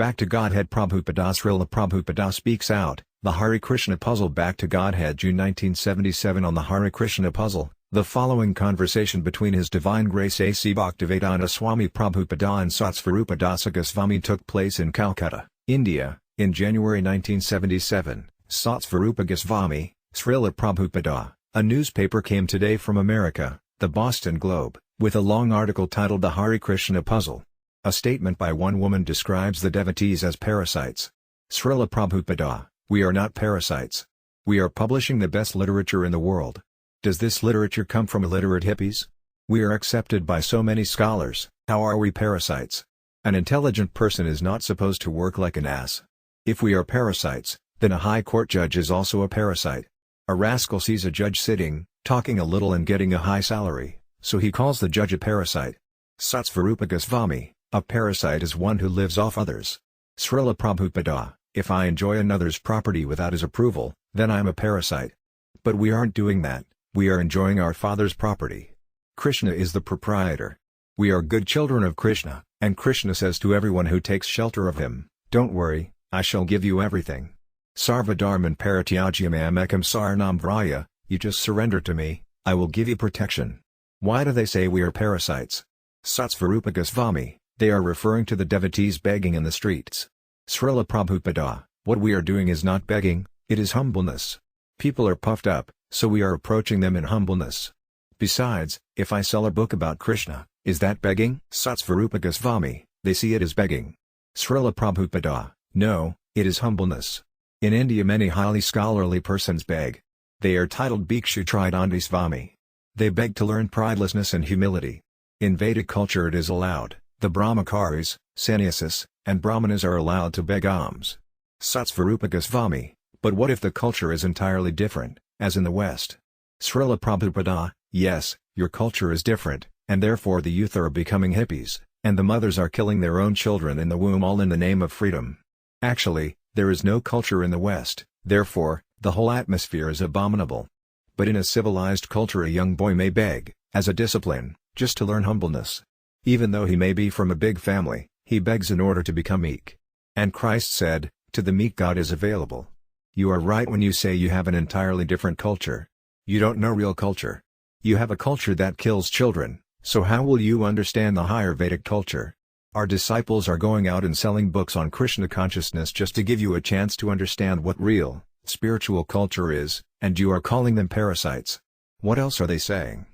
Back to Godhead Prabhupada Srila Prabhupada speaks out, the Hare Krishna puzzle. Back to Godhead June 1977. On the Hare Krishna puzzle, the following conversation between His Divine Grace A.C. Bhaktivedanta Swami Prabhupada and Satsvarupa Dasa Goswami took place in Calcutta, India, in January 1977. Satsvarupa Goswami, Srila Prabhupada. A newspaper came today from America, the Boston Globe, with a long article titled The Hare Krishna Puzzle. A statement by one woman describes the devotees as parasites. Srila Prabhupada, we are not parasites. We are publishing the best literature in the world. Does this literature come from illiterate hippies? We are accepted by so many scholars, how are we parasites? An intelligent person is not supposed to work like an ass. If we are parasites, then a high court judge is also a parasite. A rascal sees a judge sitting, talking a little and getting a high salary, so he calls the judge a parasite. Satsvarupa Goswami, a parasite is one who lives off others. Srila Prabhupada, if I enjoy another's property without his approval, then I am a parasite. But we aren't doing that, we are enjoying our Father's property. Krishna is the proprietor. We are good children of Krishna, and Krishna says to everyone who takes shelter of him, don't worry, I shall give you everything. Sarvadharman Parityagyam Ekam Saranam Vraya, you just surrender to me, I will give you protection. Why do they say we are parasites? Satsvarupa Goswami, they are referring to the devotees begging in the streets. Srila Prabhupada, what we are doing is not begging, it is humbleness. People are puffed up, so we are approaching them in humbleness. Besides, if I sell a book about Krishna, is that begging? Satsvarupa Goswami, they see it as begging. Srila Prabhupada, no, it is humbleness. In India many highly scholarly persons beg. They are titled Bhikshu Tridandi Swami. They beg to learn pridelessness and humility. In Vedic culture it is allowed, the Brahmacharis, Sannyasis, and Brahmanas are allowed to beg alms. Satsvarupa Goswami, but what if the culture is entirely different, as in the West? Srila Prabhupada, yes, your culture is different, and therefore the youth are becoming hippies, and the mothers are killing their own children in the womb all in the name of freedom. Actually, there is no culture in the West, therefore, the whole atmosphere is abominable. But in a civilized culture a young boy may beg, as a discipline, just to learn humbleness. Even though he may be from a big family, he begs in order to become meek. And Christ said, to the meek God is available. You are right when you say you have an entirely different culture. You don't know real culture. You have a culture that kills children, so how will you understand the higher Vedic culture? Our disciples are going out and selling books on Krishna consciousness just to give you a chance to understand what real, spiritual culture is, and you are calling them parasites. What else are they saying?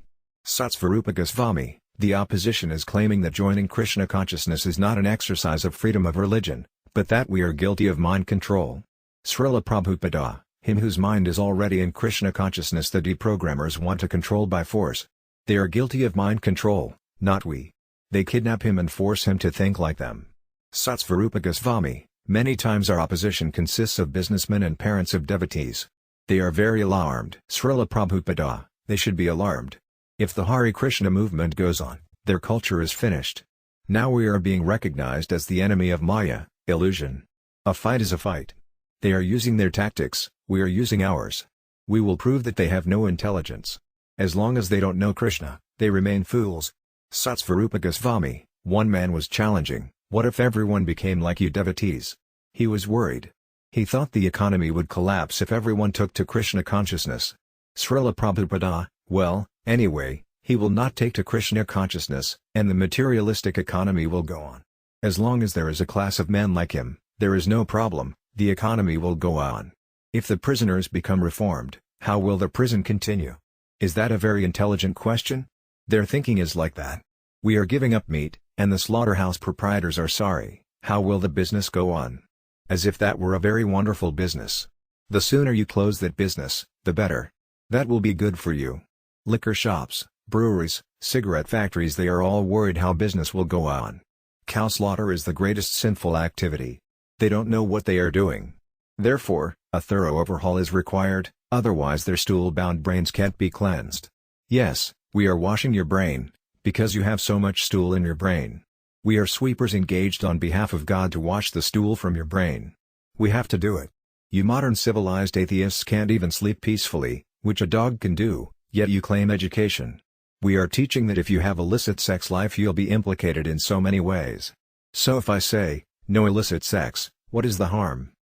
Satsvarupa Goswami, the opposition is claiming that joining Krishna consciousness is not an exercise of freedom of religion, but that we are guilty of mind control. Srila Prabhupada, him whose mind is already in Krishna consciousness the deprogrammers want to control by force. They are guilty of mind control, not we. They kidnap him and force him to think like them. Satsvarupa Goswami, many times our opposition consists of businessmen and parents of devotees. They are very alarmed. Srila Prabhupada, they should be alarmed. If the Hare Krishna movement goes on, their culture is finished. Now we are being recognized as the enemy of Maya, illusion. A fight is a fight. They are using their tactics, we are using ours. We will prove that they have no intelligence. As long as they don't know Krishna, they remain fools. Satsvarupa Goswami, one man was challenging, what if everyone became like you devotees? He was worried. He thought the economy would collapse if everyone took to Krishna consciousness. Srila Prabhupada, well, anyway, he will not take to Krishna consciousness, and the materialistic economy will go on. As long as there is a class of men like him, there is no problem, the economy will go on. If the prisoners become reformed, how will the prison continue? Is that a very intelligent question? Their thinking is like that. We are giving up meat, and the slaughterhouse proprietors are sorry, how will the business go on? As if that were a very wonderful business. The sooner you close that business, the better. That will be good for you. Liquor shops, breweries, cigarette factories, they are all worried how business will go on. Cow slaughter is the greatest sinful activity. They don't know what they are doing. Therefore, a thorough overhaul is required, otherwise their stool-bound brains can't be cleansed. Yes, we are washing your brain, because you have so much stool in your brain. We are sweepers engaged on behalf of God to wash the stool from your brain. We have to do it. You modern civilized atheists can't even sleep peacefully, which a dog can do, yet you claim education. We are teaching that if you have illicit sex life you'll be implicated in so many ways. So if I say, No illicit sex, what is the harm?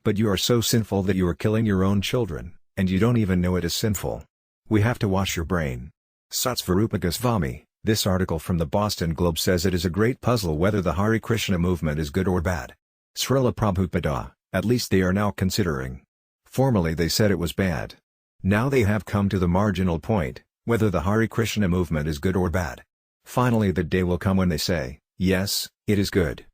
But you are so sinful that you are killing your own children, and you don't even know it is sinful. We have to wash your brain. Satsvarupa Goswami, this article from the Boston Globe says it is a great puzzle whether the Hare Krishna movement is good or bad. Srila Prabhupada, at least they are now considering. Formerly they said it was bad. Now they have come to the marginal point, whether the Hare Krishna movement is good or bad. Finally the day will come when they say, yes, it is good.